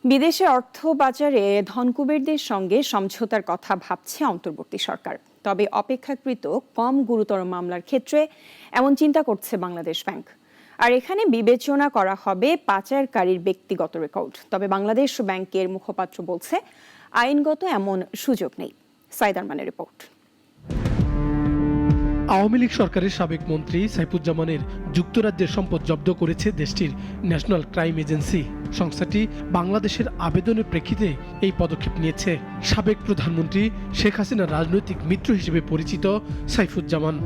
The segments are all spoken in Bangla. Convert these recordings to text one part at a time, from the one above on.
বিদেশে অর্থ পাচারে ধনকুবেরদের সঙ্গে সমঝোতার কথা ভাবছে অন্তর্বর্তী সরকার। তবে অপেক্ষাকৃত কম গুরুতর মামলার ক্ষেত্রে এমন চিন্তা করছে বাংলাদেশ ব্যাংক। আর এখানে বিবেচনা করা হবে পাচারকারীর ব্যক্তিগত রেকর্ড। তবে বাংলাদেশ ব্যাংকের মুখপাত্র বলছে আইনগত এমন সুযোগ নেই। সাইদ আরমানের রিপোর্ট। আওয়ামী লীগ সরকারের সাবেক মন্ত্রী সাইফুজ্জামানের যুক্তরাজ্যের সম্পদ জব্দ করেছে দেশটির ন্যাশনাল ক্রাইম এজেন্সি। সংস্থাটি বাংলাদেশের আবেদনের প্রেক্ষিতে এই পদক্ষেপ নিয়েছে। সাবেক প্রধানমন্ত্রী শেখ হাসিনার রাজনৈতিক মিত্র হিসেবে পরিচিত সাইফুজ্জামান।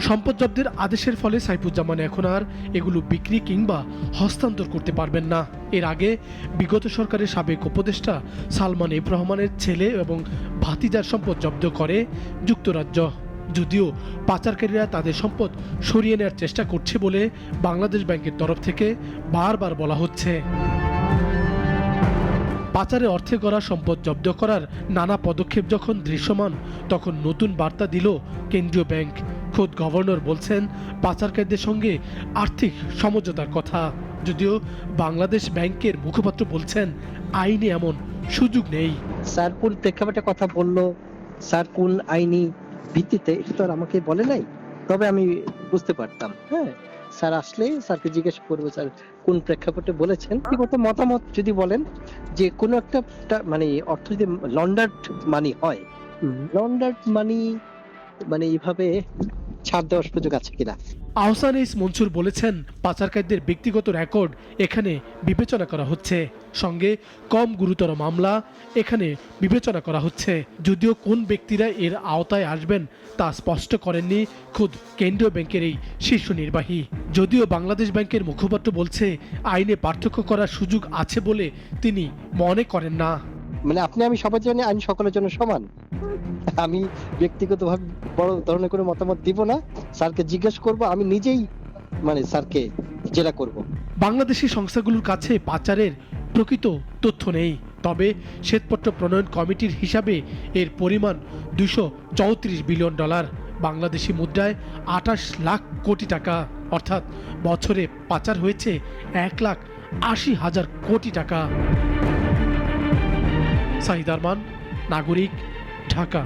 সম্পদ জব্দের আদেশের ফলে সাইফুজ্জামান এখন আর এগুলো বিক্রি কিংবা হস্তান্তর করতে পারবেন না। এর আগে বিগত সরকারের সাবেক উপদেষ্টা সালমান এফ রহমানের ছেলে এবং ভাতিজার সম্পদ জব্দ করে যুক্তরাজ্য। যদিও পাচারকারীরা তাদের সম্পদ সরিয়ে নেওয়ার চেষ্টা করছে বলে বাংলাদেশ ব্যাংকের তরফ থেকে বারবার বলা হচ্ছে। পাচারে অর্থে গড়া সম্পদ জব্দ করার নানা পদক্ষেপ যখন দৃশ্যমান, তখন নতুন বার্তা দিল কেন্দ্রীয় ব্যাংক। খোদ গভর্নর বলছেন পাচারকারীদের সঙ্গে আর্থিক সমঝোতার কথা। যদিও বাংলাদেশ ব্যাংকের মুখপাত্র বলছেন আইনে এমন সুযোগ নেই। স্যার কোন প্রেক্ষাপটে কথা বললো, স্যার কোন আইনি ভিত্তিতে, এটা তো আর আমাকে বলে নাই। তবে আমি বুঝতে পারতাম, হ্যাঁ, স্যার আসলে স্যারকে জিজ্ঞেস করবো স্যার কোন প্রেক্ষাপটে বলেছেন। ব্যক্তিগত মতামত যদি বলেন যে কোনো একটা মানে অর্থ যদি লন্ডার্ড মানি হয়, লন্ডার্ড মানি মানে এইভাবে ছাড় দেওয়ার সুযোগ আছে কিনা। আহসান এইস মনসুর বলেছেন পাচারকারীদের ব্যক্তিগত রেকর্ড এখানে বিবেচনা করা হচ্ছে, সঙ্গে কম গুরুতর মামলা এখানে বিবেচনা করা হচ্ছে। যদিও কোন ব্যক্তিরা এর আওতায় আসবেন তা স্পষ্ট করেননি খোদ কেন্দ্রীয় ব্যাংকের এই শীর্ষ নির্বাহী। যদিও বাংলাদেশ ব্যাংকের মুখপাত্র বলছে আইনে পার্থক্য করার সুযোগ আছে বলে তিনি মনে করেন না। মানে আপনি আমি সবার জন্য, আইন সকলের জন্য সমান। আমি ব্যক্তিগতভাবে বড় ধরনের কোনো মতামত দিব না। স্যারকে জিজ্ঞেস করব, আমি নিজেই মানে স্যারকে জেরা করব। বাংলাদেশি সংস্থাগুলোর কাছে পাচারের প্রকৃত তথ্য নেই। তবে শ্বেতপত্র প্রণয়ন কমিটির হিসাবে এর পরিমাণ $234 বিলিয়ন, বাংলাদেশি মুদ্রায় 28 লাখ কোটি টাকা। অর্থাৎ বছরে পাচার হয়েছে 1,80,000 কোটি টাকা। সাহিদ আরমান, নাগরিক, ঢাকা।